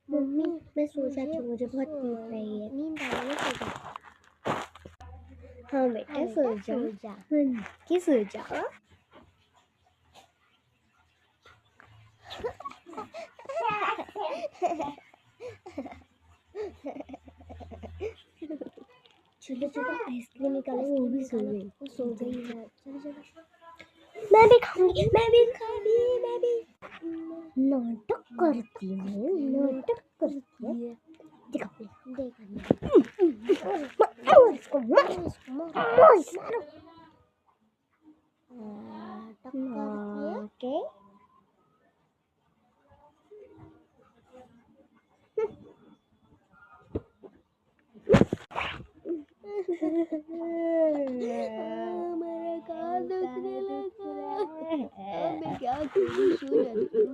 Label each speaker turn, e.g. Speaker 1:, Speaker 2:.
Speaker 1: Mummy मैं सो जाती हूँ, मुझे बहुत नींद रही है।
Speaker 2: नींद आ रही है, सो जा।
Speaker 1: हाँ बेटा सो जा, कि सो जा। चलो चलो आइसक्रीम निकालो, वो भी सो गई।
Speaker 2: वो सो गई है। चलो चलो।
Speaker 1: मैं भी खाऊंगी, मैं भी नाटक करती है, नाटक करती है। देखो
Speaker 2: देख
Speaker 1: मारो इसको, मारो
Speaker 2: टक्कर
Speaker 1: ओके।
Speaker 2: मेरा कान दुखने लगा। अब मैं क्या करूं, सो जाती हूँ।